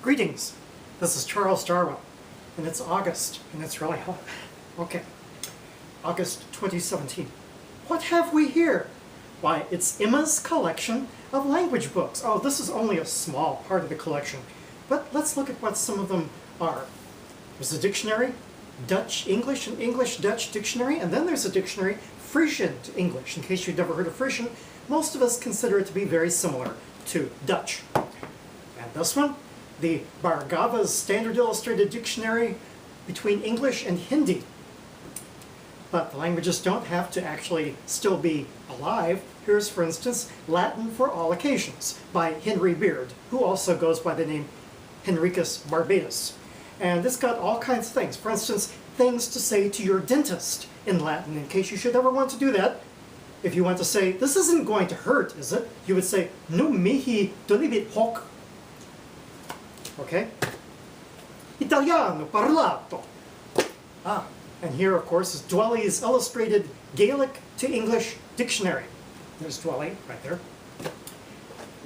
Greetings. This is Charles Darwin, and it's August, and it's really hot. Okay, August 2017. What have we here? Why, it's Emma's collection of language books. Oh, this is only a small part of the collection, but let's look at what some of them are. There's a dictionary, Dutch-English, and English-Dutch dictionary, and then there's a dictionary, Frisian to English. In case you've never heard of Frisian, most of us consider it to be very similar to Dutch. And this one, the Bhargava's Standard Illustrated Dictionary between English and Hindi. But the languages don't have to actually still be alive. Here's, for instance, Latin for All Occasions by Henry Beard, who also goes by the name Henricus Barbatus. And it's got all kinds of things. For instance, things to say to your dentist in Latin, in case you should ever want to do that. If you want to say, this isn't going to hurt, is it? You would say, no mihi dolibit hoc. Okay? Italiano parlato. Ah, and here, of course, is Dwelly's Illustrated Gaelic to English Dictionary. There's Dwelly right there.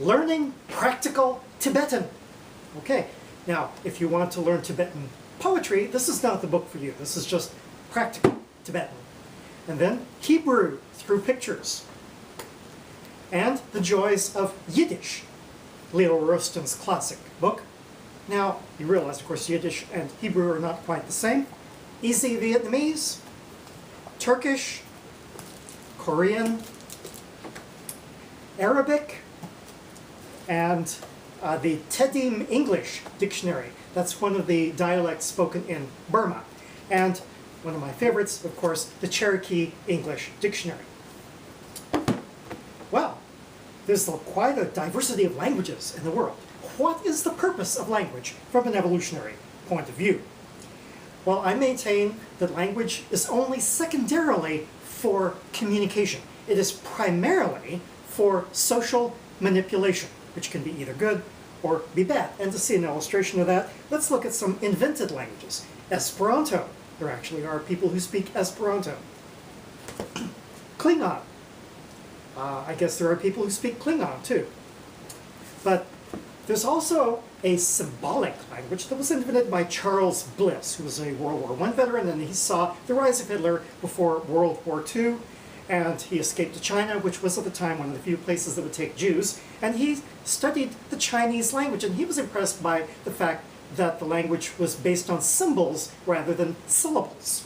Learning Practical Tibetan. Okay, now, if you want to learn Tibetan poetry, this is not the book for you. This is just practical Tibetan. And then Hebrew through pictures. And The Joys of Yiddish, Leo Rosten's classic book. Now, you realize, of course, Yiddish and Hebrew are not quite the same. Easy Vietnamese, Turkish, Korean, Arabic, and the Tedim English Dictionary. That's one of the dialects spoken in Burma. And one of my favorites, of course, the Cherokee English Dictionary. Well, there's quite a diversity of languages in the world. What is the purpose of language from an evolutionary point of view? Well, I maintain that language is only secondarily for communication. It is primarily for social manipulation, which can be either good or be bad. And to see an illustration of that, let's look at some invented languages. Esperanto. There actually are people who speak Esperanto. Klingon. I guess there are people who speak Klingon too. But there's also a symbolic language that was invented by Charles Bliss, who was a World War I veteran, and he saw the rise of Hitler before World War II, and he escaped to China, which was at the time one of the few places that would take Jews, and he studied the Chinese language, and he was impressed by the fact that the language was based on symbols rather than syllables.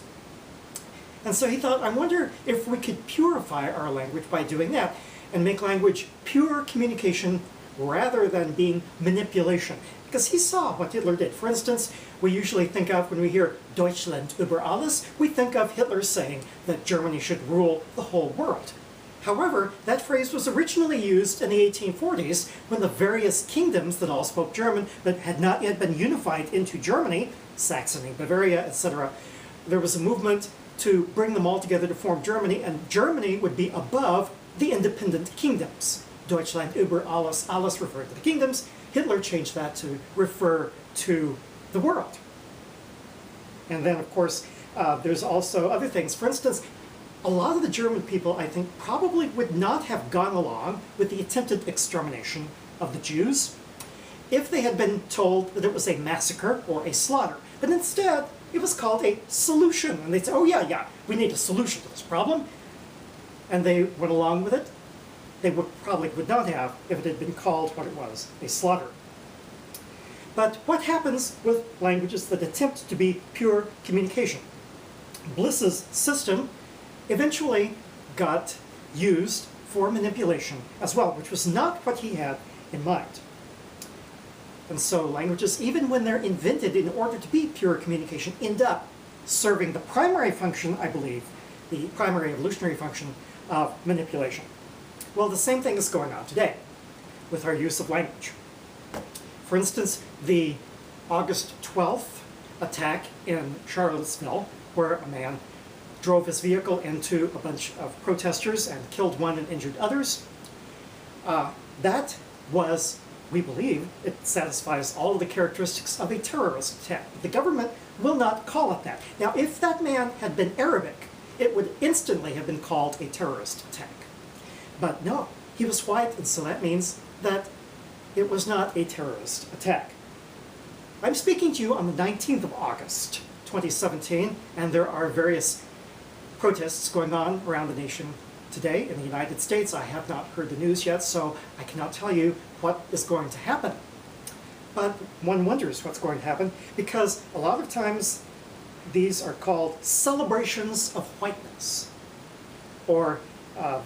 And so he thought, I wonder if we could purify our language by doing that, and make language pure communication rather than being manipulation. Because he saw what Hitler did. For instance, we usually think of, when we hear Deutschland über alles, we think of Hitler saying that Germany should rule the whole world. However, that phrase was originally used in the 1840s when the various kingdoms that all spoke German but had not yet been unified into Germany, Saxony, Bavaria, etc., there was a movement to bring them all together to form Germany, and Germany would be above the independent kingdoms. Deutschland über alles, alles referred to the kingdoms. Hitler changed that to refer to the world. And then, of course, there's also other things. For instance, a lot of the German people, I think, probably would not have gone along with the attempted extermination of the Jews if they had been told that it was a massacre or a slaughter. But instead, it was called a solution. And they'd say, oh yeah, we need a solution to this problem. And they went along with it. They probably would not have if it had been called what it was, a slaughter. But what happens with languages that attempt to be pure communication? Bliss's system eventually got used for manipulation as well, which was not what he had in mind. And so languages, even when they're invented in order to be pure communication, end up serving the primary function, I believe, the primary evolutionary function of manipulation. Well, the same thing is going on today with our use of language. For instance, the August 12th attack in Charlottesville, where a man drove his vehicle into a bunch of protesters and killed one and injured others. That was, we believe, it satisfies all of the characteristics of a terrorist attack. The government will not call it that. Now, if that man had been Arabic, it would instantly have been called a terrorist attack. But no, he was white, and so that means that it was not a terrorist attack. I'm speaking to you on the 19th of August, 2017, and there are various protests going on around the nation today in the United States. I have not heard the news yet, so I cannot tell you what is going to happen. But one wonders what's going to happen, because a lot of times these are called celebrations of whiteness, or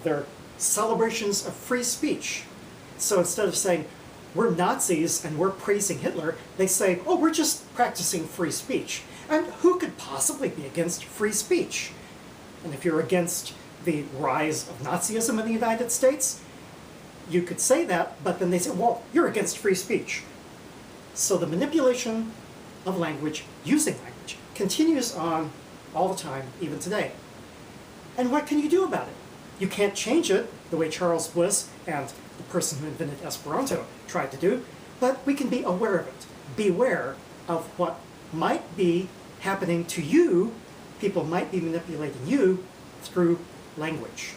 they're celebrations of free speech. So instead of saying, we're Nazis and we're praising Hitler, they say, oh, we're just practicing free speech. And who could possibly be against free speech? And if you're against the rise of Nazism in the United States, you could say that, but then they say, well, you're against free speech. So the manipulation of language, using language, continues on all the time, even today. And what can you do about it? You can't change it the way Charles Bliss and the person who invented Esperanto tried to do, but we can be aware of it. Beware of what might be happening to you. People might be manipulating you through language.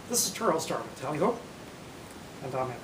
This is Charles Darwin, tally ho, and amen.